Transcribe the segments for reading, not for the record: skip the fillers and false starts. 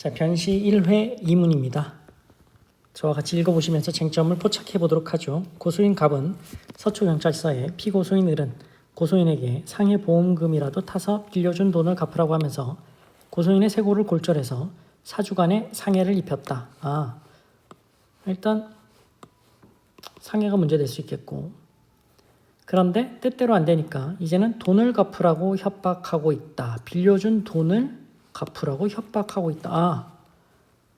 자, 변시 1회 2문입니다. 저와 같이 읽어보시면서 쟁점을 포착해 보도록 하죠. 고소인 갑은 서초경찰서에 피고소인 을은 고소인에게 상해보험금이라도 타서 빌려준 돈을 갚으라고 하면서 고소인의 세고를 골절해서 사주간에 상해를 입혔다. 일단 상해가 문제될 수 있겠고, 그런데 뜻대로 안 되니까 이제는 돈을 갚으라고 협박하고 있다. 빌려준 돈을 갚으라고 협박하고 있다.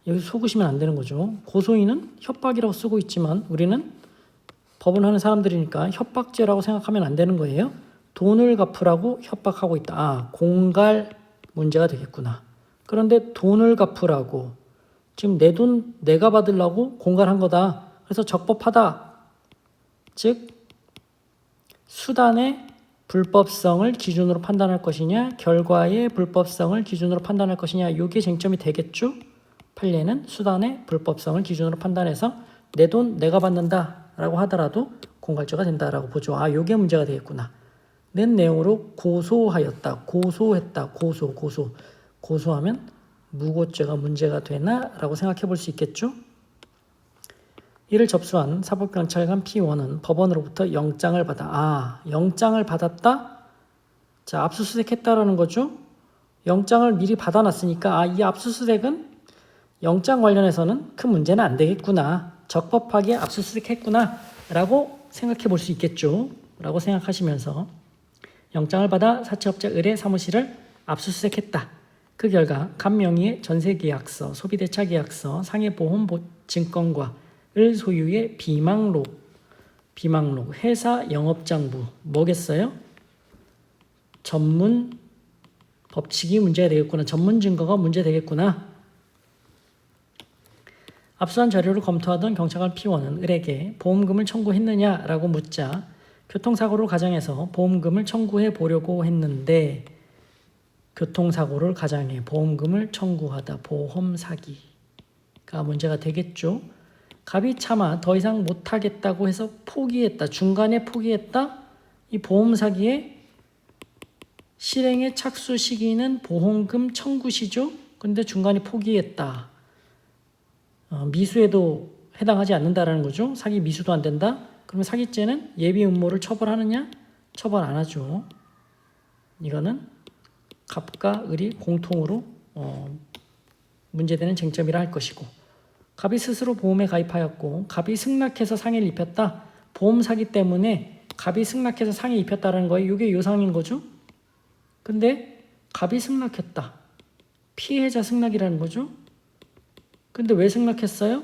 여기 속으시면 안 되는 거죠. 고소인은 협박이라고 쓰고 있지만 우리는 법을 하는 사람들이니까 협박죄라고 생각하면 안 되는 거예요. 돈을 갚으라고 협박하고 있다. 공갈 문제가 되겠구나. 그런데 돈을 갚으라고, 지금 내 돈 내가 받으려고 공갈한 거다. 그래서 적법하다. 즉 수단의 불법성을 기준으로 판단할 것이냐, 결과의 불법성을 기준으로 판단할 것이냐, 이게 쟁점이 되겠죠. 판례는 수단의 불법성을 기준으로 판단해서 내 돈 내가 받는다라고 하더라도 공갈죄가 된다라고 보죠. 이게 문제가 되겠구나. 는 내용으로 고소하였다. 고소했다. 고소하면 무고죄가 문제가 되나라고 생각해 볼 수 있겠죠. 이를 접수한 사법경찰관 P1은 법원으로부터 영장을 받아. 영장을 받았다? 자, 압수수색했다라는 거죠. 영장을 미리 받아놨으니까 이 압수수색은 영장 관련해서는 큰 문제는 안 되겠구나. 적법하게 압수수색했구나 라고 생각해 볼 수 있겠죠. 라고 생각하시면서 영장을 받아 사채업자 을의 사무실을 압수수색했다. 그 결과 갑명의의 전세계약서, 소비대차계약서, 상해보험증권과 을 소유의 비망록, 회사 영업장부, 뭐겠어요? 전문 법칙이 문제가 되겠구나. 전문 증거가 문제 되겠구나. 압수한 자료를 검토하던 경찰관 P1은 을에게 보험금을 청구했느냐라고 묻자 교통사고를 가정해서 보험금을 청구해 보려고 했는데, 교통사고를 가정해 보험금을 청구하다, 보험 사기가 문제가 되겠죠. 갑이 차마 더 이상 못하겠다고 해서 포기했다. 중간에 포기했다. 이 보험 사기의 실행의 착수 시기는 보험금 청구 시죠. 근데 중간에 포기했다. 미수에도 해당하지 않는다라는 거죠. 사기 미수도 안 된다. 그러면 사기죄는 예비 음모를 처벌하느냐? 처벌 안 하죠. 이거는 갑과 을이 공통으로 문제되는 쟁점이라 할 것이고, 갑이 스스로 보험에 가입하였고 갑이 승낙해서 상해를 입혔다. 보험 사기 때문에 갑이 승낙해서 상해 입혔다는 거예요. 이게 요상인 거죠. 근데 갑이 승낙했다. 피해자 승낙이라는 거죠. 근데 왜 승낙했어요?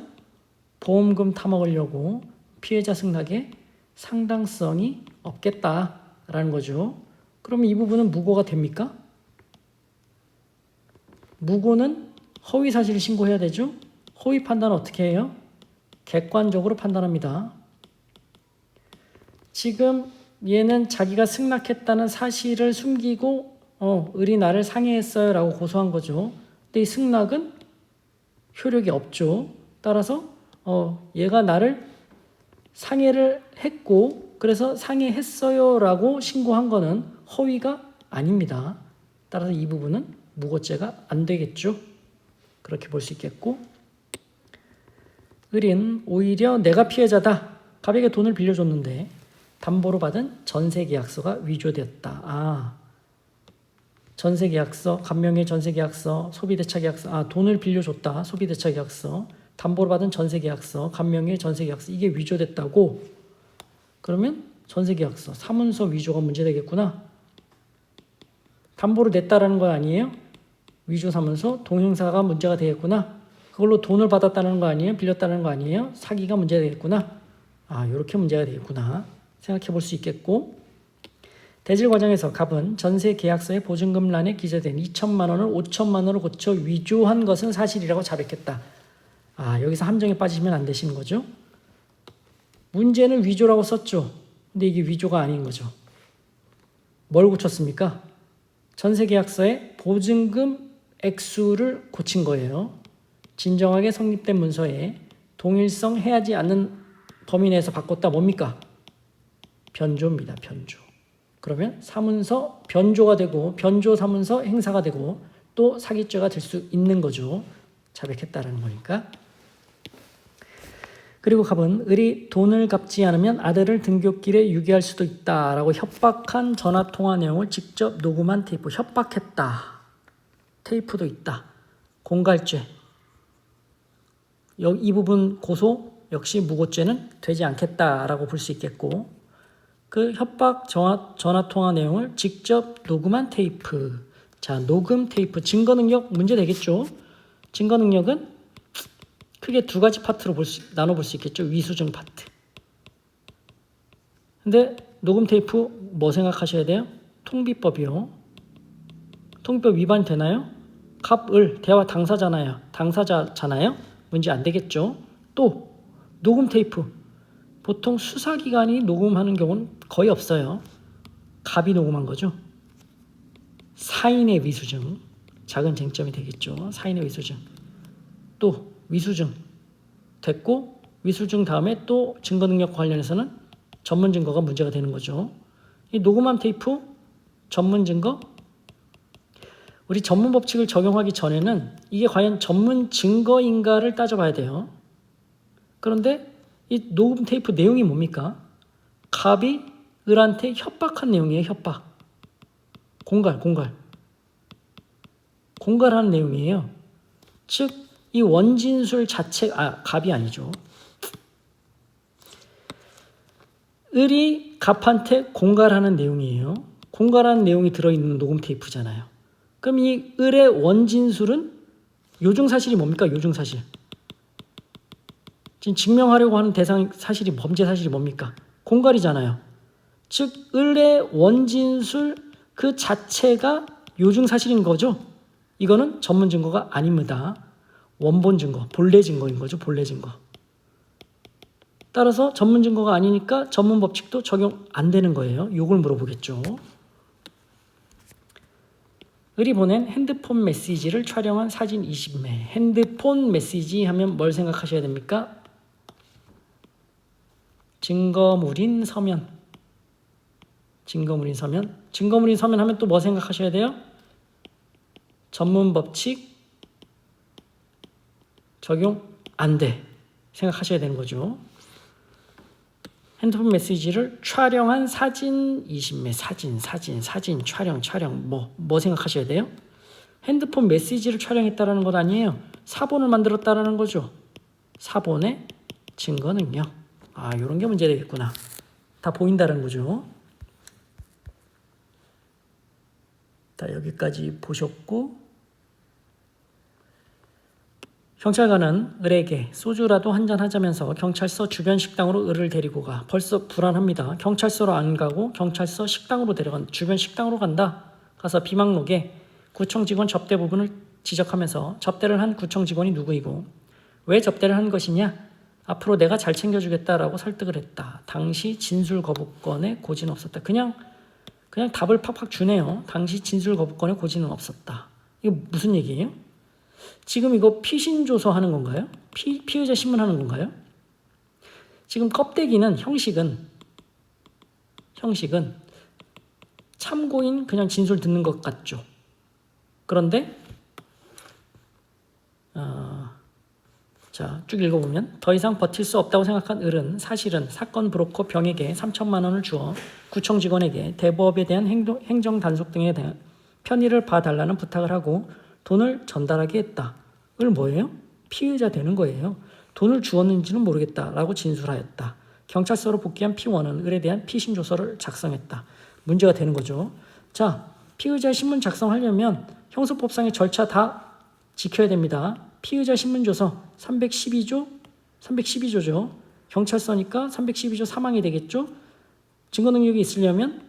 보험금 타먹으려고. 피해자 승낙에 상당성이 없겠다라는 거죠. 그러면 이 부분은 무고가 됩니까? 무고는 허위 사실을 신고해야 되죠. 허위 판단은 어떻게 해요? 객관적으로 판단합니다. 지금 얘는 자기가 승낙했다는 사실을 숨기고 을이 나를 상해했어요 라고 고소한 거죠. 근데 이 승낙은 효력이 없죠. 따라서 얘가 나를 상해를 했고 그래서 상해했어요 라고 신고한 거는 허위가 아닙니다. 따라서 이 부분은 무고죄가 안 되겠죠. 그렇게 볼 수 있겠고, 을은 오히려 내가 피해자다. 갑에게 돈을 빌려줬는데 담보로 받은 전세계약서가 위조되었다. 전세계약서, 갑명의 전세계약서, 소비대차계약서, 돈을 빌려줬다. 소비대차계약서, 담보로 받은 전세계약서, 갑명의 전세계약서, 이게 위조됐다고? 그러면 전세계약서, 사문서 위조가 문제되겠구나. 담보로 냈다라는 거 아니에요? 위조사문서, 동형사가 문제가 되겠구나. 그걸로 돈을 받았다는 거 아니에요? 빌렸다는 거 아니에요? 사기가 문제가 되겠구나. 이렇게 문제가 되겠구나 생각해 볼 수 있겠고, 대질 과정에서 갑은 전세 계약서의 보증금란에 기재된 2천만 원을 5천만 원으로 고쳐 위조한 것은 사실이라고 자백했다. 여기서 함정에 빠지시면 안 되시는 거죠. 문제는 위조라고 썼죠. 근데 이게 위조가 아닌 거죠. 뭘 고쳤습니까? 전세 계약서의 보증금 액수를 고친 거예요. 진정하게 성립된 문서에 동일성 해하지 않는 범위 내에서 바꿨다. 뭡니까? 변조입니다. 변조. 그러면 사문서 변조가 되고 변조 사문서 행사가 되고 또 사기죄가 될 수 있는 거죠. 자백했다라는 거니까. 그리고 갑은 을이 돈을 갚지 않으면 아들을 등굣길에 유기할 수도 있다라고 협박한 전화통화 내용을 직접 녹음한 테이프. 협박했다. 테이프도 있다. 공갈죄. 이 부분 고소 역시 무고죄는 되지 않겠다라고 볼 수 있겠고, 그 협박 전화통화 내용을 직접 녹음한 테이프. 자, 녹음 테이프. 증거 능력 문제 되겠죠. 증거 능력은 크게 두 가지 파트로 나눠볼 수 있겠죠. 위수증 파트. 근데 녹음 테이프 뭐 생각하셔야 돼요? 통비법이요. 통비법 위반 되나요? 갑, 을, 대화 당사자잖아요. 문제 안 되겠죠. 또 녹음 테이프. 보통 수사기관이 녹음하는 경우는 거의 없어요. 갑이 녹음한 거죠. 사인의 위수증. 작은 쟁점이 되겠죠. 사인의 위수증. 또 위수증 됐고, 위수증 다음에 또 증거능력 관련해서는 전문 증거가 문제가 되는 거죠. 이 녹음한 테이프, 전문 증거, 우리 전문 법칙을 적용하기 전에는 이게 과연 전문 증거인가를 따져봐야 돼요. 그런데 이 녹음 테이프 내용이 뭡니까? 갑이 을한테 협박한 내용이에요. 협박. 공갈하는 내용이에요. 즉 이 원진술 자체, 갑이 아니죠. 을이 갑한테 공갈하는 내용이에요. 공갈하는 내용이 들어있는 녹음 테이프잖아요. 그럼 이 을의 원진술은 요중사실이 뭡니까? 요중사실. 지금 증명하려고 하는 사실이 범죄 사실이 뭡니까? 공갈이잖아요. 즉 을의 원진술 그 자체가 요중사실인 거죠. 이거는 전문 증거가 아닙니다. 원본 증거, 본래 증거인 거죠. 본래 증거. 따라서 전문 증거가 아니니까 전문 법칙도 적용 안 되는 거예요. 요걸 물어보겠죠. 을이 보낸 핸드폰 메시지를 촬영한 사진 20매. 핸드폰 메시지 하면 뭘 생각하셔야 됩니까? 증거물인 서면. 증거물인 서면 하면 또 뭐 생각하셔야 돼요? 전문 법칙 적용 안 돼. 생각하셔야 되는 거죠. 핸드폰 메시지를 촬영한 사진 20매. 사진, 촬영. 뭐 생각하셔야 돼요? 핸드폰 메시지를 촬영했다라는 것 아니에요. 사본을 만들었다라는 거죠. 사본의 증거 능력. 요런 게 문제 되겠구나. 다 보인다는 거죠. 자, 여기까지 보셨고, 경찰관은 을에게 소주라도 한잔 하자면서 경찰서 주변 식당으로 을을 데리고 가. 벌써 불안합니다. 경찰서로 안 가고 경찰서 식당으로 주변 식당으로 간다. 가서 비망록에 구청 직원 접대 부분을 지적하면서 접대를 한 구청 직원이 누구이고 왜 접대를 한 것이냐. 앞으로 내가 잘 챙겨주겠다라고 설득을 했다. 당시 진술 거부권에 고지는 없었다. 그냥 답을 팍팍 주네요. 당시 진술 거부권에 고지는 없었다. 이거 무슨 얘기예요? 지금 이거 피신조서 하는 건가요? 피의자 신문하는 건가요? 지금 껍데기는 형식은 참고인 그냥 진술 듣는 것 같죠. 그런데 자, 쭉 읽어보면 더 이상 버틸 수 없다고 생각한 을은 사실은 사건 브로커 병에게 3천만 원을 주어 구청 직원에게 대부업에 대한 행정 단속 등에 대한 편의를 봐달라는 부탁을 하고 돈을 전달하게 했다. 을 뭐예요? 피의자 되는 거예요. 돈을 주었는지는 모르겠다라고 진술하였다. 경찰서로 복귀한 피원은 을에 대한 피신조서를 작성했다. 문제가 되는 거죠. 자, 피의자 신문 작성하려면 형사법상의 절차 다 지켜야 됩니다. 피의자 신문조서 312조죠. 경찰서니까 312조 3항이 되겠죠. 증거능력이 있으려면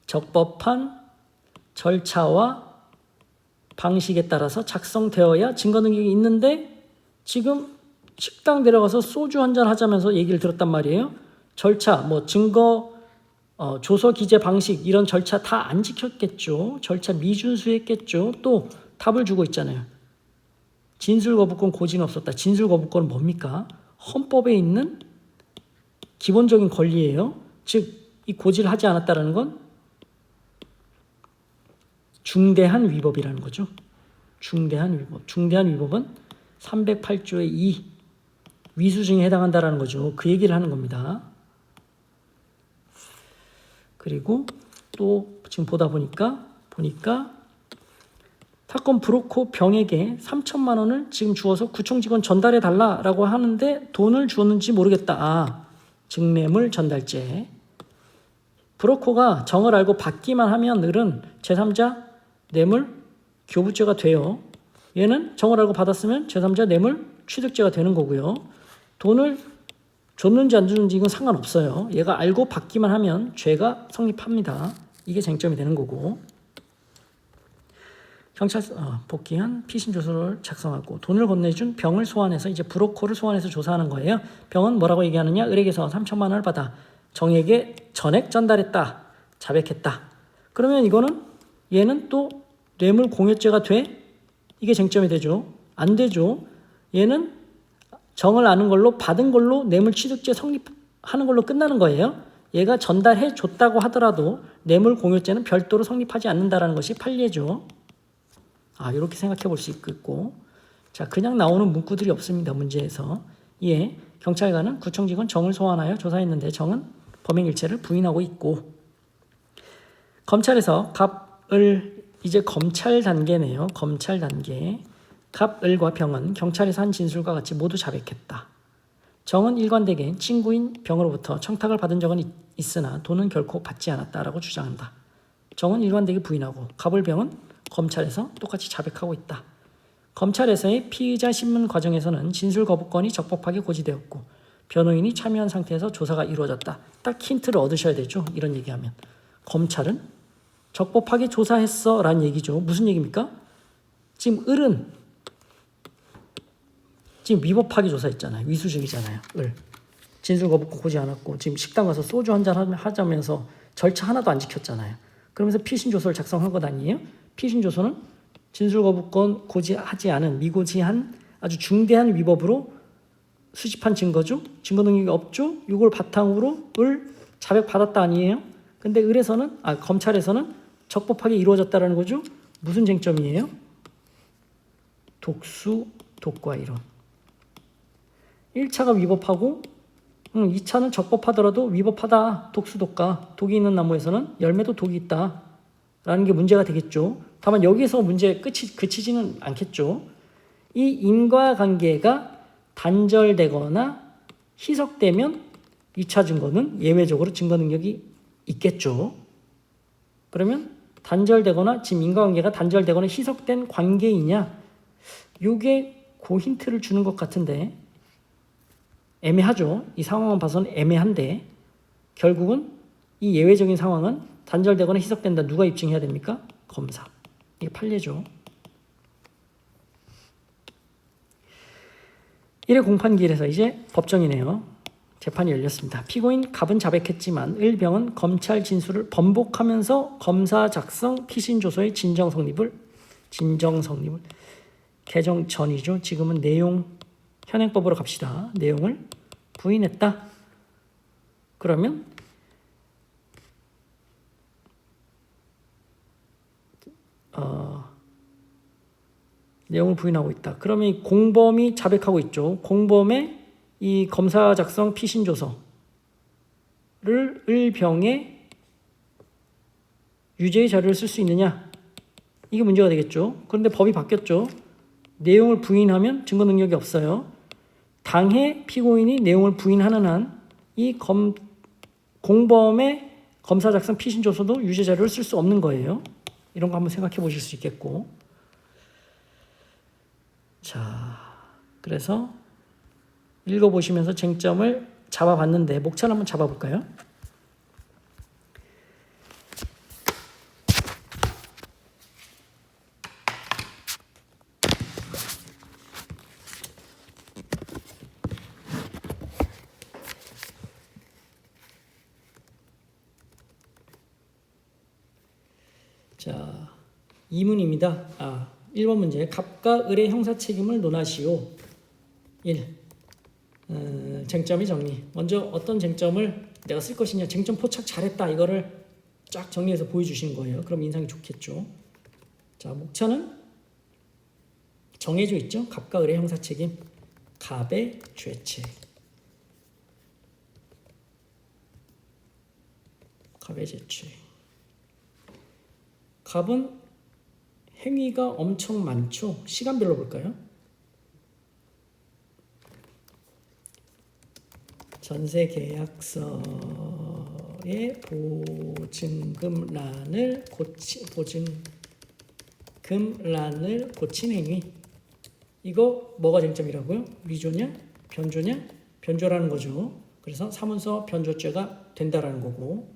적법한 절차와 방식에 따라서 작성되어야 증거능력이 있는데 지금 식당 데려가서 소주 한잔 하자면서 얘기를 들었단 말이에요. 절차, 증거, 조서 기재 방식 이런 절차 다 안 지켰겠죠. 절차 미준수했겠죠. 또 답을 주고 있잖아요. 진술 거부권 고지는 없었다. 진술 거부권은 뭡니까? 헌법에 있는 기본적인 권리예요. 즉, 이 고지를 하지 않았다는 건 중대한 위법이라는 거죠. 중대한 위법. 중대한 위법은 308조의 2 위수증에 해당한다라는 거죠. 그 얘기를 하는 겁니다. 그리고 또 지금 보니까 사건 브로커 병에게 3천만 원을 지금 주어서 구청 직원 전달해 달라라고 하는데 돈을 주었는지 모르겠다. 증례물 전달죄. 브로커가 정을 알고 받기만 하면 을은 제3자 뇌물 교부죄가 돼요. 얘는 정을 알고 받았으면 제3자 뇌물 취득죄가 되는 거고요. 돈을 줬는지 안 줬는지 이건 상관없어요. 얘가 알고 받기만 하면 죄가 성립합니다. 이게 쟁점이 되는 거고. 경찰서 복귀한 피신조서를 작성하고 돈을 건네준 병을 소환해서 이제 브로커를 소환해서 조사하는 거예요. 병은 뭐라고 얘기하느냐? 을에게서 3천만 원을 받아 정에게 전액 전달했다. 자백했다. 그러면 이거는 얘는 또 뇌물 공여죄가 돼? 이게 쟁점이 되죠. 안 되죠. 얘는 정을 아는 걸로 받은 걸로 뇌물 취득죄 성립하는 걸로 끝나는 거예요. 얘가 전달해 줬다고 하더라도 뇌물 공여죄는 별도로 성립하지 않는다라는 것이 판례죠. 이렇게 생각해 볼 수 있고. 자, 그냥 나오는 문구들이 없습니다. 문제에서. 예, 경찰관은 구청 직원 정을 소환하여 조사했는데 정은 범행 일체를 부인하고 있고. 검찰에서 갑을 이제 검찰 단계네요. 검찰 단계. 갑을과 병은 경찰에서 한 진술과 같이 모두 자백했다. 정은 일관되게 친구인 병으로부터 청탁을 받은 적은 있으나 돈은 결코 받지 않았다라고 주장한다. 정은 일관되게 부인하고 갑을 병은 검찰에서 똑같이 자백하고 있다. 검찰에서의 피의자 신문 과정에서는 진술 거부권이 적법하게 고지되었고 변호인이 참여한 상태에서 조사가 이루어졌다. 딱 힌트를 얻으셔야 되죠. 이런 얘기하면. 검찰은 적법하게 조사했어 라는 얘기죠. 무슨 얘기입니까? 지금 을은 지금 위법하게 조사했잖아요. 위수증이잖아요. 을. 진술 거부권 고지 않았고 지금 식당 가서 소주 한잔 하자면서 절차 하나도 안 지켰잖아요. 그러면서 피신조서를 작성한 것 아니에요? 피신조서는 진술거부권 고지하지 않은 미고지한 아주 중대한 위법으로 수집한 증거죠. 증거 능력이 없죠. 이걸 바탕으로 을 자백받았다 아니에요? 근데 검찰에서는 적법하게 이루어졌다는 거죠. 무슨 쟁점이에요? 독수, 독과 이론. 1차가 위법하고 2차는 적법하더라도 위법하다. 독수, 독과. 독이 있는 나무에서는 열매도 독이 있다. 라는 게 문제가 되겠죠. 다만 여기서 문제 그치지는 않겠죠. 이 인과관계가 단절되거나 희석되면 2차 증거는 예외적으로 증거 능력이 있겠죠. 그러면 단절되거나 지금 인과관계가 단절되거나 희석된 관계이냐? 이게 그 힌트를 주는 것 같은데 애매하죠. 이 상황만 봐서는 애매한데 결국은 이 예외적인 상황은 단절되거나 희석된다. 누가 입증해야 됩니까? 검사. 이게 판례죠. 1회 공판기일에서 이제 법정이네요. 재판이 열렸습니다. 피고인 갑은 자백했지만 을병은 검찰 진술을 번복하면서 검사 작성 피신조서의 진정 성립을 개정 전이죠. 지금은 내용 현행법으로 갑시다. 내용을 부인했다. 그러면 내용을 부인하고 있다. 그러면 이 공범이 자백하고 있죠. 공범의 이 검사 작성 피신조서를 을병에 유죄의 자료를 쓸 수 있느냐? 이게 문제가 되겠죠. 그런데 법이 바뀌었죠. 내용을 부인하면 증거 능력이 없어요. 당해 피고인이 내용을 부인하는 한 이 공범의 검사 작성 피신조서도 유죄 자료를 쓸 수 없는 거예요. 이런 거 한번 생각해 보실 수 있겠고. 자, 그래서 읽어보시면서 쟁점을 잡아봤는데 목차를 한번 잡아볼까요? 자, 2문입니다. 1번 문제. 갑과 을의 형사 책임을 논하시오. 1. 쟁점의 정리. 먼저 어떤 쟁점을 내가 쓸 것이냐. 쟁점 포착 잘했다. 이거를 쫙 정리해서 보여주신 거예요. 그럼 인상이 좋겠죠. 자, 목차는 정해져 있죠. 갑과 을의 형사책임. 갑의 죄책. 갑의 죄책. 갑은 행위가 엄청 많죠. 시간별로 볼까요? 전세계약서의 보증금란을 고친 행위. 이거 뭐가 쟁점이라고요? 위조냐? 변조냐? 변조라는 거죠. 그래서 사문서 변조죄가 된다라는 거고,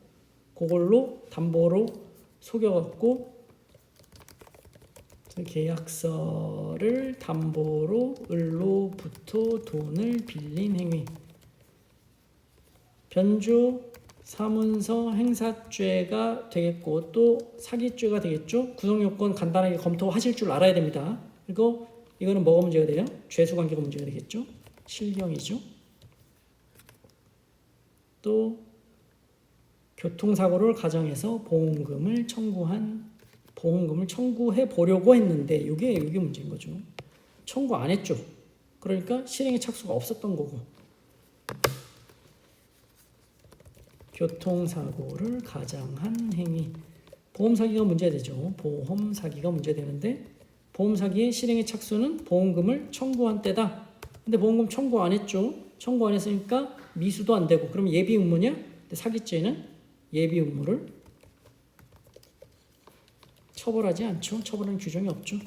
그걸로 담보로 속여갖고 계약서를 담보로 을로부터 돈을 빌린 행위. 변조, 사문서, 행사죄가 되겠고 또 사기죄가 되겠죠. 구성요건 간단하게 검토하실 줄 알아야 됩니다. 그리고 이거는 뭐가 문제가 돼요? 죄수관계가 문제가 되겠죠. 실경이죠. 또 교통사고를 가정해서 보험금을 청구해 보려고 했는데 이게 문제인 거죠. 청구 안 했죠. 그러니까 실행의 착수가 없었던 거고. 교통사고를 가장한 행위. 보험사기가 문제되죠. 보험사기가 문제되는데 보험사기의 실행의 착수는 보험금을 청구한 때다. 근데 보험금 청구 안 했죠. 청구 안 했으니까 미수도 안 되고. 그럼 예비 의무냐? 근데 사기죄는 예비 의무를 처벌하지 않죠. 처벌하는 규정이 없죠.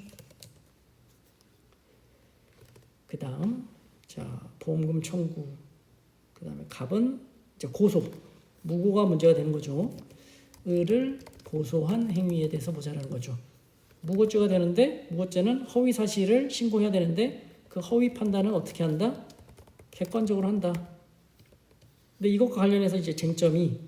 그 다음 보험금 청구. 그 다음에 갑은 이제 고소. 무고가 문제가 되는 거죠. 을을 고소한 행위에 대해서 보자는 거죠. 무고죄가 되는데 무고죄는 허위 사실을 신고해야 되는데 그 허위 판단은 어떻게 한다? 객관적으로 한다. 근데 이것과 관련해서 이제 쟁점이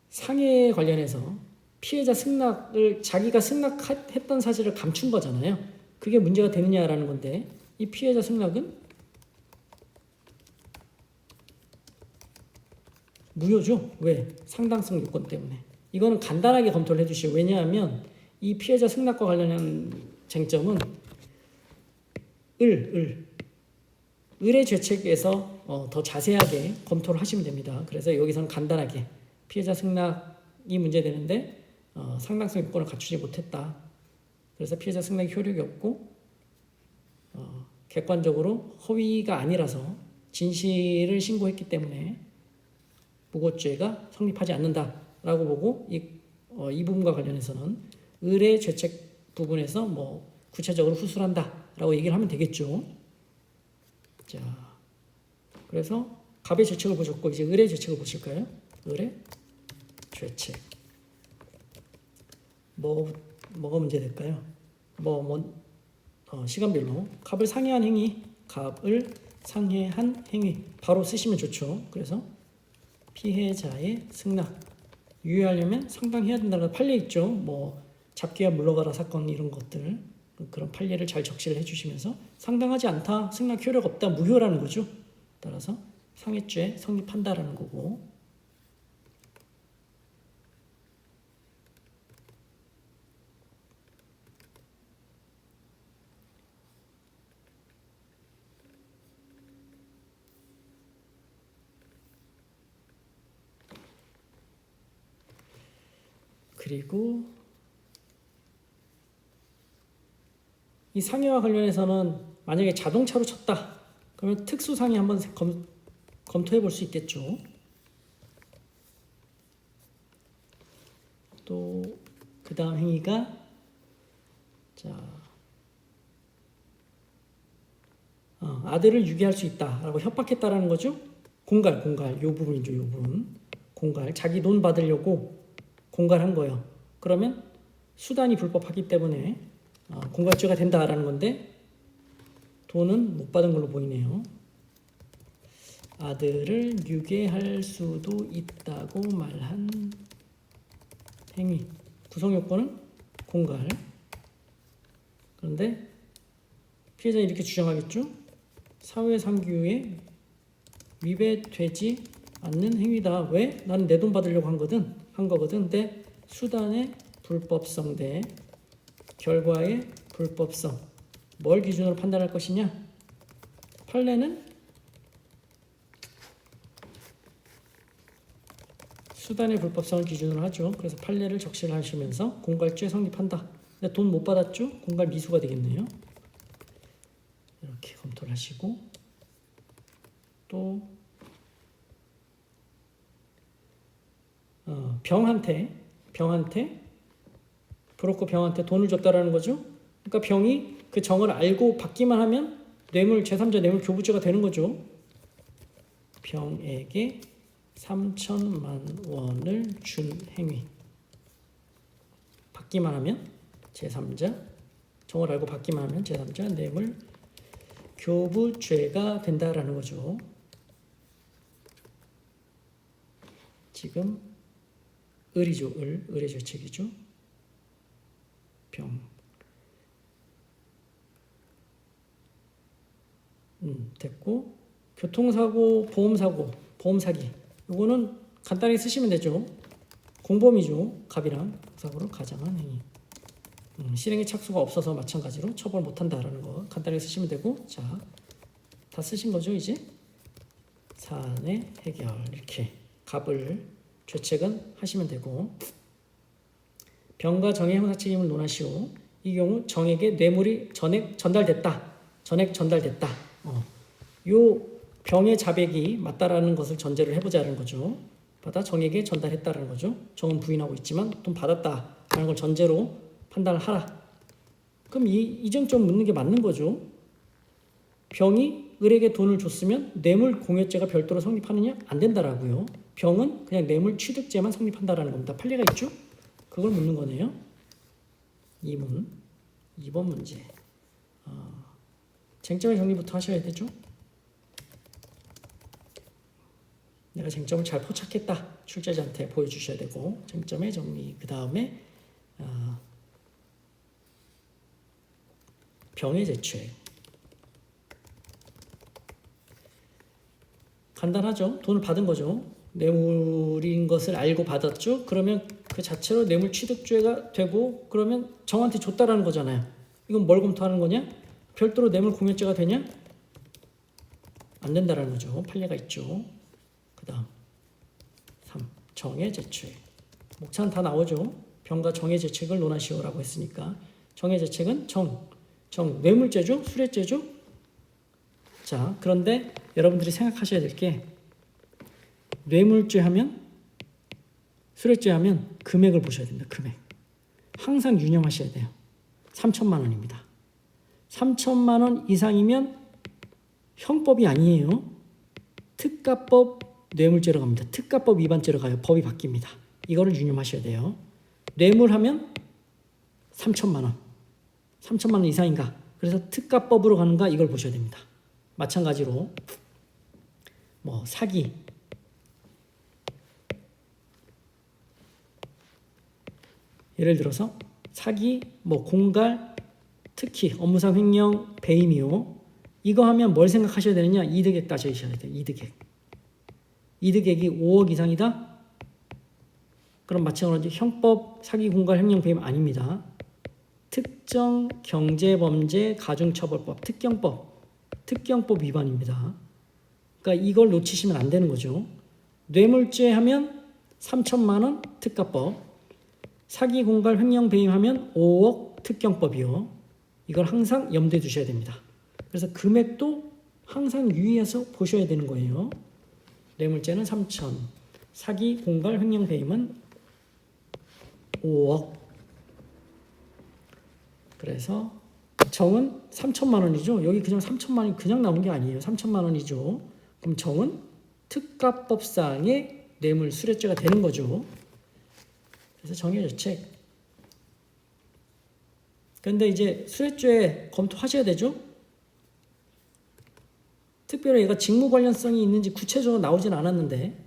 상해에 관련해서 피해자 승낙을 자기가 승낙했던 사실을 감춘 거잖아요. 그게 문제가 되느냐라는 건데 이 피해자 승낙은 무효죠. 왜? 상당성 요건 때문에. 이거는 간단하게 검토를 해주시오. 왜냐하면 이 피해자 승낙과 관련한 쟁점은 을의 죄책에서 더 자세하게 검토를 하시면 됩니다. 그래서 여기서는 간단하게 피해자 승낙이 문제되는데 상당성 요건을 갖추지 못했다. 그래서 피해자 승낙이 효력이 없고 객관적으로 허위가 아니라서 진실을 신고했기 때문에 무고죄가 성립하지 않는다라고 보고 이 부분과 관련해서는 을의 죄책 부분에서 뭐 구체적으로 후술한다라고 얘기를 하면 되겠죠. 자, 그래서 갑의 죄책을 보셨고 이제 을의 죄책을 보실까요? 을의 죄책. 뭐가 문제될까요? 시간별로 갑을 상해한 행위, 갑을 상해한 행위 바로 쓰시면 좋죠. 그래서 피해자의 승낙 유효하려면 상당해야 된다는 판례 있죠. 뭐 잡기와 물러가라 사건 이런 것들 그런 판례를 잘 적시를 해주시면서 상당하지 않다, 승낙 효력 없다, 무효라는 거죠. 따라서 상해죄 성립한다라는 거고. 그리고 이 상해와 관련해서는 만약에 자동차로 쳤다 그러면 특수상해 한번 검토해 볼 수 있겠죠. 또 그 다음 행위가 아들을 유기할 수 있다라고 협박했다라는 거죠. 공갈 요 부분이죠. 요 부분 공갈 자기 돈 받으려고 공갈한 거예요. 그러면 수단이 불법하기 때문에 공갈죄가 된다라는 건데 돈은 못 받은 걸로 보이네요. 아들을 유괴할 수도 있다고 말한 행위. 구성요건은 공갈. 그런데 피해자는 이렇게 주장하겠죠. 사회상규에 위배되지 않는 행위다. 왜? 나는 내 돈 받으려고 한 거거든. 근데 수단의 불법성 대 결과의 불법성. 뭘 기준으로 판단할 것이냐? 판례는 수단의 불법성을 기준으로 하죠. 그래서 판례를 적시하시면서 공갈죄 성립한다. 근데 돈 못 받았죠? 공갈 미수가 되겠네요. 이렇게 검토를 하시고 또 병한테 브로커 병한테 돈을 줬다라는 거죠. 그러니까 병이 그 정을 알고 받기만 하면 뇌물 제3자 뇌물 교부죄가 되는 거죠. 병에게 3천만 원을 준 행위. 받기만 하면 제3자 정을 알고 받기만 하면 제3자 뇌물 교부죄가 된다라는 거죠. 지금 을이죠. 을의 죄책이죠. 병. 됐고 교통사고, 보험사고, 보험사기. 이거는 간단히 쓰시면 되죠. 공범이죠. 갑이랑 사고를 가장한 행위. 실행의 착수가 없어서 마찬가지로 처벌 못한다라는 거 간단히 쓰시면 되고 자, 다 쓰신 거죠 이제? 사안의 해결 이렇게 갑을 죄책은 하시면 되고 병과 정의 형사 책임을 논하시오. 이 경우 정에게 뇌물이 전액 전달됐다. 요 병의 자백이 맞다라는 것을 전제를 해보자는 거죠. 받아 정에게 전달했다라는 거죠. 정은 부인하고 있지만 돈 받았다라는 걸 전제로 판단을 하라. 그럼 이 쟁점 묻는 게 맞는 거죠. 병이 을에게 돈을 줬으면 뇌물 공여죄가 별도로 성립하느냐? 안 된다라고요. 병은 그냥 뇌물 취득죄만 성립한다라는 겁니다. 판례가 있죠? 그걸 묻는 거네요. 2번 문제. 쟁점의 정리부터 하셔야 되죠. 내가 쟁점을 잘 포착했다. 출제자한테 보여주셔야 되고 쟁점의 정리. 그 다음에 병의 죄책. 간단하죠. 돈을 받은 거죠. 뇌물인 것을 알고 받았죠. 그러면 그 자체로 뇌물 취득죄가 되고 그러면 정한테 줬다라는 거잖아요. 이건 뭘 검토하는 거냐? 별도로 뇌물 공여죄가 되냐? 안 된다라는 거죠. 판례가 있죠. 그 다음 3. 정의 죄책. 목차는 다 나오죠. 병과 정의 죄책을 논하시오라고 했으니까 정의 죄책은 뇌물죄죠? 수뢰죄죠? 자, 그런데 여러분들이 생각하셔야 될 게 뇌물죄 하면 수뢰죄 하면 금액을 보셔야 됩니다. 금액. 항상 유념하셔야 돼요. 3천만 원입니다. 3천만 원 이상이면 형법이 아니에요. 특가법 뇌물죄로 갑니다. 특가법 위반죄로 가요. 법이 바뀝니다. 이거를 유념하셔야 돼요. 뇌물하면 3천만 원. 3천만 원 이상인가? 그래서 특가법으로 가는가? 이걸 보셔야 됩니다. 마찬가지로 사기, 예를 들어서 사기, 공갈, 특히 업무상 횡령, 배임이요. 이거 하면 뭘 생각하셔야 되느냐? 이득액 따져야 돼요. 이득액이 5억 이상이다? 그럼 마찬가지로 형법, 사기, 공갈, 횡령, 배임 아닙니다. 특정 경제범죄 가중처벌법, 특경법 위반입니다. 그러니까 이걸 놓치시면 안 되는 거죠. 뇌물죄 하면 3천만 원 특가법, 사기, 공갈, 횡령, 배임 하면 5억 특경법이요. 이걸 항상 염두에 두셔야 됩니다. 그래서 금액도 항상 유의해서 보셔야 되는 거예요. 뇌물죄는 3천, 사기, 공갈, 횡령, 배임은 5억. 그래서 정은 3천만 원이죠. 여기 그냥 3천만 원이 그냥 나온 게 아니에요. 3천만 원이죠. 그럼 정은 특가법상의 뇌물 수뢰죄가 되는 거죠. 그래서 정의 죄책. 그런데 이제 수뢰죄 검토하셔야 되죠. 특별히 얘가 직무 관련성이 있는지 구체적으로 나오진 않았는데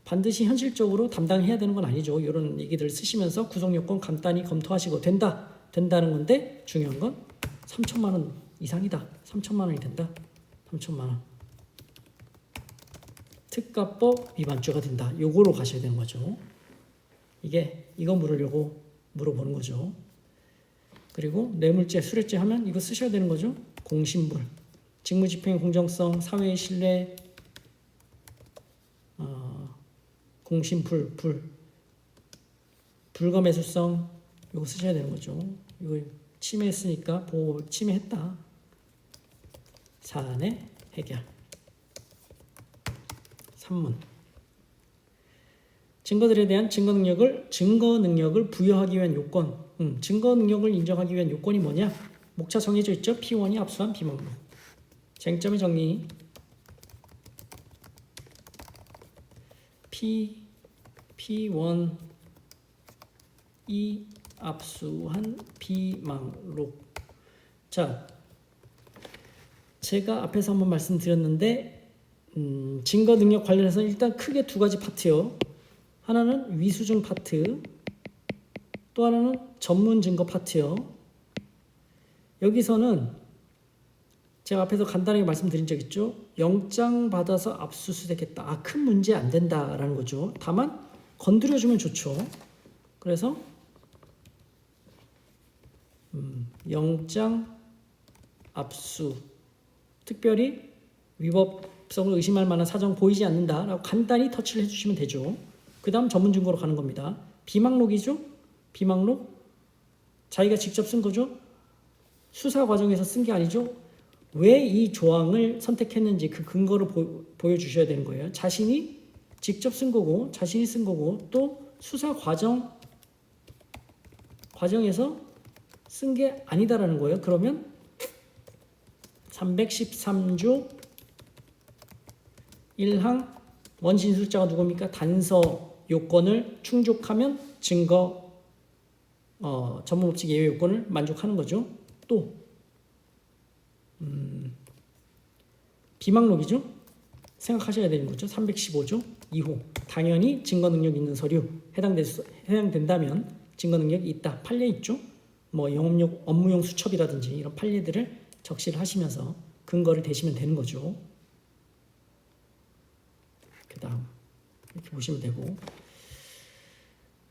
반드시 현실적으로 담당해야 되는 건 아니죠. 이런 얘기들을 쓰시면서 구성요건 간단히 검토하시고 된다는 건데 중요한 건 3천만 원 이상이다. 3천만 원이 된다. 3천만 원. 특가법 위반죄가 된다. 요거로 가셔야 되는 거죠. 이거 물으려고 물어보는 거죠. 그리고 뇌물죄, 수뢰죄 하면 이거 쓰셔야 되는 거죠. 공신불, 직무집행의 공정성, 사회의 신뢰, 공신불, 불가매수성 이거 쓰셔야 되는 거죠. 이거 침해했으니까 보호 침해했다. 사안의 해결. 3문. 증거들에 대한 증거 능력을 부여하기 위한 요건. 증거 능력을 인정하기 위한 요건이 뭐냐? 목차 정해져 있죠. P1이 압수한 비망록. 쟁점의 정리. P1이 압수한 비망록. 자, 제가 앞에서 한번 말씀드렸는데 증거 능력 관련해서 일단 크게 두 가지 파트요. 하나는 위수증 파트, 또 하나는 전문 증거 파트요. 여기서는 제가 앞에서 간단하게 말씀드린 적 있죠. 영장 받아서 압수수색했다. 큰 문제 안 된다라는 거죠. 다만 건드려주면 좋죠. 그래서 영장 압수, 특별히 위법성을 의심할 만한 사정 보이지 않는다라고 간단히 터치를 해주시면 되죠. 그 다음 전문 증거로 가는 겁니다. 비망록이죠. 비망록 자기가 직접 쓴 거죠. 수사 과정에서 쓴 게 아니죠. 왜 이 조항을 선택했는지 그 근거를 보여주셔야 되는 거예요. 자신이 직접 쓴 거고, 자신이 쓴 거고, 또 수사 과정에서 쓴 게 아니다라는 거예요. 그러면 313조 1항 원진술자가 누굽니까? 단서 요건을 충족하면 증거 전문법칙 예외 요건을 만족하는 거죠. 또 비망록이죠. 생각하셔야 되는 거죠. 315조 2호 당연히 증거 능력 있는 서류 해당된다면 증거 능력이 있다. 판례 있죠. 뭐 영업용 업무용 수첩이라든지 이런 판례들을 적시를 하시면서 근거를 대시면 되는 거죠. 그 다음 이렇게 보시면 되고,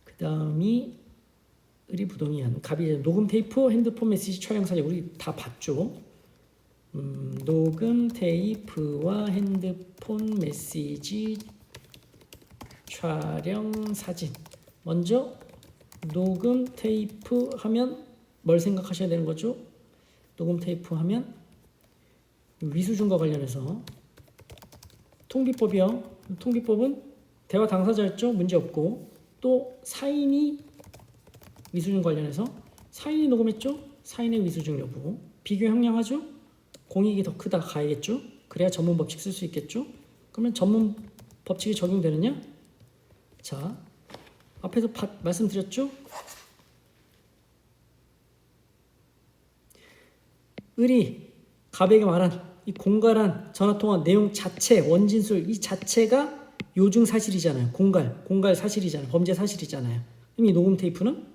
그 다음이 의리부동의안 갑이 녹음 테이프, 핸드폰 메시지, 촬영 사진 우리 다 봤죠. 녹음 테이프와 핸드폰 메시지, 촬영 사진. 먼저 녹음 테이프 하면 뭘 생각하셔야 되는 거죠? 녹음 테이프 하면 위수증과 관련해서 통비법이요. 통비법은 대화 당사자였죠. 문제없고, 또 사인이 위수증 관련해서 사인이 녹음했죠. 사인의 위수증 여부. 비교 형량하죠. 공익이 더 크다 가야겠죠. 그래야 전문 법칙 쓸 수 있겠죠. 그러면 전문 법칙이 적용되느냐? 자, 앞에서 말씀드렸죠. 을이 갑에게 말한 이 공갈한 전화통화 내용 자체, 원진술 이 자체가 요증 사실이잖아요. 공갈 사실이잖아요. 범죄 사실이잖아요. 그럼 이 녹음 테이프는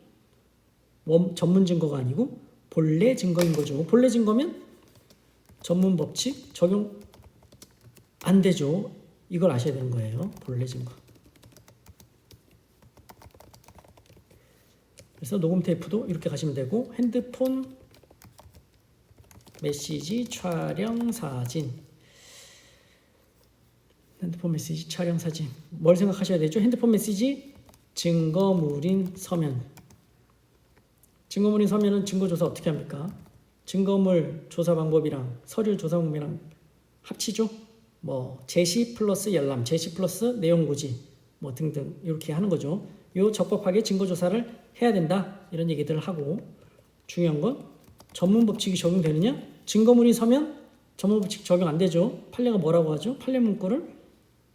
전문 증거가 아니고 본래 증거인 거죠. 본래 증거면 전문 법칙 적용 안 되죠. 이걸 아셔야 되는 거예요. 본래 증거. 그래서 녹음 테이프도 이렇게 가시면 되고, 핸드폰 메시지, 촬영 사진. 핸드폰 메시지, 촬영 사진. 뭘 생각하셔야 되죠? 핸드폰 메시지, 증거물인 서면. 증거물인 서면은 증거조사 어떻게 합니까? 증거물 조사 방법이랑 서류 조사 방법이랑 합치죠. 뭐 제시 플러스 열람, 제시 플러스 내용 고지, 뭐 등등 이렇게 하는 거죠. 요 적법하게 증거 조사를 해야 된다 이런 얘기들을 하고, 중요한 건 전문 법칙이 적용되느냐? 증거물이 서면 전문 법칙 적용 안 되죠. 판례가 뭐라고 하죠? 판례 문구를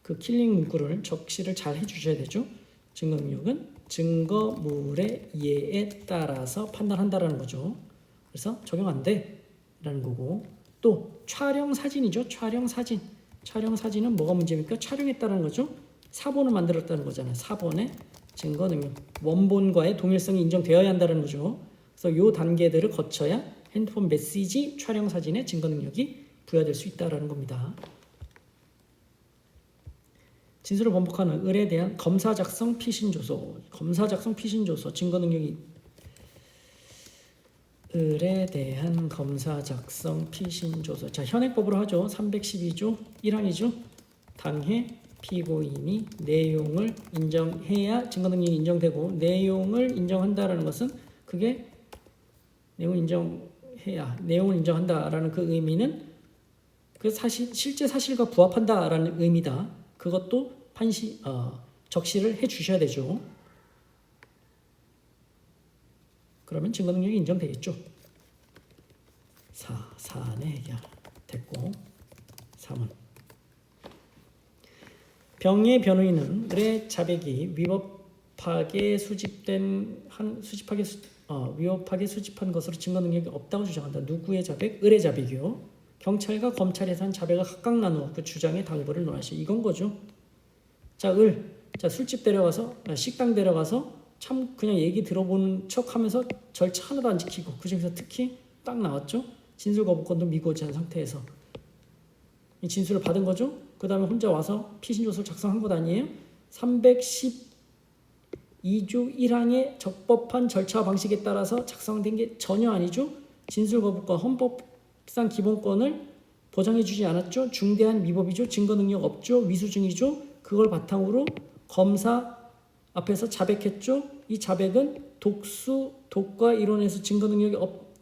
그 킬링 문구를 적시를 잘 해주셔야 되죠. 증거 능력은 증거물의 이해에 따라서 판단한다라는 거죠. 그래서 적용 안 돼라는 거고, 또 촬영 사진이죠. 촬영 사진은 뭐가 문제입니까? 촬영했다는 거죠. 사본을 만들었다는 거잖아요. 사본의 증거 능력, 원본과의 동일성이 인정되어야 한다는 거죠. 그래서 이 단계들을 거쳐야 핸드폰 메시지, 촬영 사진의 증거 능력이 부여될 수 있다라는 겁니다. 진술을 번복하는 을에 대한 검사 작성 피신 조서, 증거 능력이 을에 대한 검사 작성 피신조서. 자, 현행법으로 하죠. 312조 1항이죠. 당해 피고인이 내용을 인정해야 증거능력이 인정되고, 내용을 인정한다라는 것은 그게 내용을 인정한다라는 그 의미는 그 사실 실제 사실과 부합한다라는 의미다. 그것도 적시를 해 주셔야 되죠. 그러면 증거능력이 인정되겠죠. 4는 해결됐고, 3은 병의 변호인은 을의 자백이 위법하게 수집한 것으로 증거능력이 없다고 주장한다. 누구의 자백? 을의 자백이요. 경찰과 검찰에서 한 자백을 각각 나누어 그 주장의 당부를 논하시. 이건 거죠. 자, 술집 데려가서, 식당 데려가서 참 그냥 얘기 들어보는 척하면서 절차 하나도 안 지키고, 그중에서 특히 딱 나왔죠. 진술 거부권도 미고지한 상태에서 이 진술을 받은 거죠. 그 다음에 혼자 와서 피신조서를 작성한 것 아니에요? 312조 1항의 적법한 절차 방식에 따라서 작성된 게 전혀 아니죠. 진술 거부권, 헌법상 기본권을 보장해주지 않았죠. 중대한 위법이죠. 증거능력 없죠. 위수증이죠. 그걸 바탕으로 검사 앞에서 자백했죠. 이 자백은 독과 이론에서 증거능력이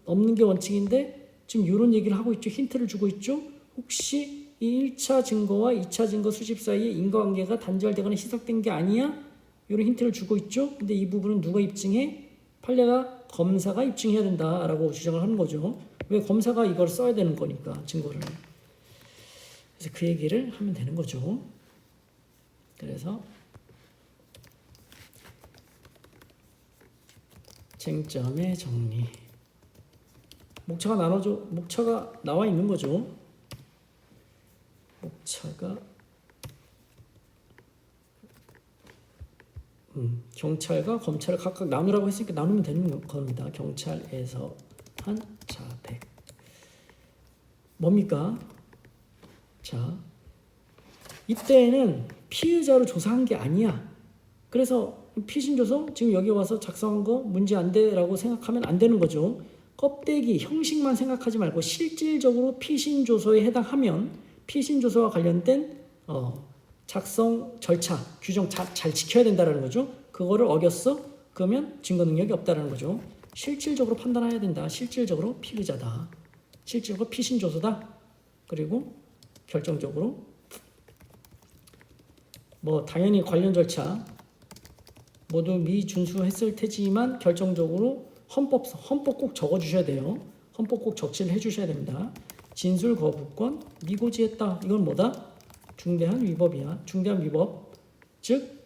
없는 게 원칙인데 지금 이런 얘기를 하고 있죠. 힌트를 주고 있죠. 혹시 이 1차 증거와 2차 증거 수집 사이에 인과관계가 단절되거나 희석된 게 아니야? 이런 힌트를 주고 있죠. 근데 이 부분은 누가 입증해? 판례가 검사가 입증해야 된다라고 주장을 하는 거죠. 왜? 검사가 이걸 써야 되는 거니까, 증거를. 그래서 그 얘기를 하면 되는 거죠. 그래서 쟁점의 정리. 목차가 나와 있는 거죠. 목차가 경찰과 검찰을 각각 나누라고 했으니까 나누면 되는 겁니다. 경찰에서 한 자백. 뭡니까? 자, 이때는 피의자로 조사한 게 아니야. 그래서 피신조서 지금 여기 와서 작성한 거 문제 안 돼라고 생각하면 안 되는 거죠. 껍데기 형식만 생각하지 말고 실질적으로 피신조서에 해당하면 피신조서와 관련된 작성 절차 규정 잘 지켜야 된다는 거죠. 그거를 어겼어? 그러면 증거능력이 없다는 거죠. 실질적으로 판단해야 된다. 실질적으로 피의자다. 실질적으로 피신조서다. 그리고 결정적으로 당연히 관련 절차 모두 미준수했을 테지만 결정적으로 헌법 꼭 적어주셔야 돼요. 헌법 꼭 적시를 해주셔야 됩니다. 진술 거부권 미고지했다. 이건 뭐다? 중대한 위법이야. 중대한 위법. 즉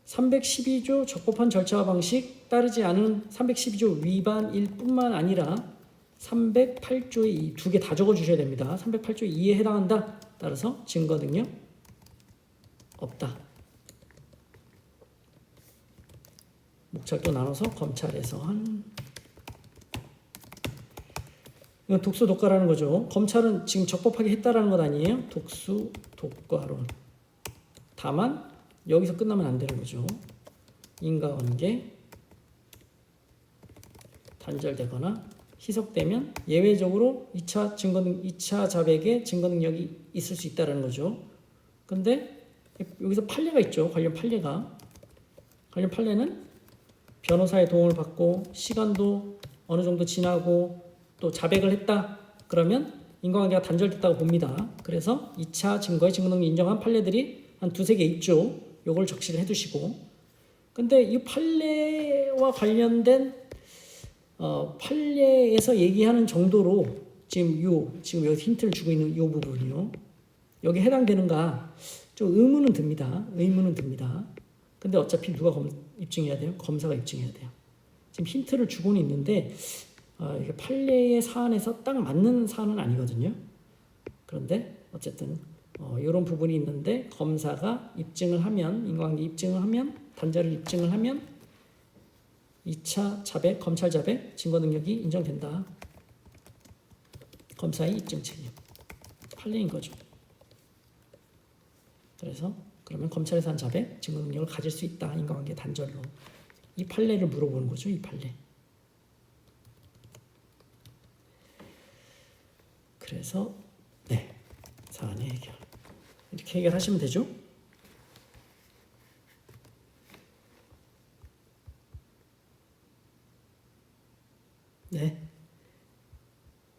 312조 적법한 절차와 방식 따르지 않은 312조 위반일 뿐만 아니라 308조의 2, 두 개 다 적어주셔야 됩니다. 308조 2에 해당한다. 따라서 증거능력 없다. 목차도 나눠서 검찰에서 한 이건 독수 독과라는 거죠. 검찰은 지금 적법하게 했다라는 것 아니에요? 독수 독과론. 다만 여기서 끝나면 안 되는 거죠. 인과관계 단절되거나 희석되면 예외적으로 2차 자백에 증거능력이 있을 수 있다는 거죠. 근데 여기서 판례가 있죠. 관련 판례는 변호사의 도움을 받고 시간도 어느 정도 지나고 또 자백을 했다. 그러면 인과관계가 단절됐다고 봅니다. 그래서 2차 증거의 증거능력 인정한 판례들이 한 두세 개 있죠. 요걸 적시를 해두시고. 근데 이 판례와 관련된 판례에서 얘기하는 정도로 지금 여기 힌트를 주고 있는 이 부분이요. 여기 해당되는가 좀 의문은 듭니다. 근데 어차피 누가 입증해야 돼요? 검사가 입증해야 돼요. 지금 힌트를 주고는 있는데 이게 판례의 사안에서 딱 맞는 사안은 아니거든요. 그런데 어쨌든 이런 부분이 있는데 검사가 입증을 하면 인과관계 입증을 하면 단절을 입증을 하면 2차 자백, 검찰 자백 증거능력이 인정된다. 검사의 입증 책임. 판례인 거죠. 그래서 그러면 검찰에서 한 자백 증거능력을 가질 수 있다. 인과관계 단절로. 이 판례를 물어보는 거죠. 이 판례. 그래서 네, 사안의 해결 이렇게 해결하시면 되죠. 네,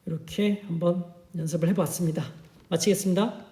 이렇게 한번 연습을 해봤습니다. 마치겠습니다.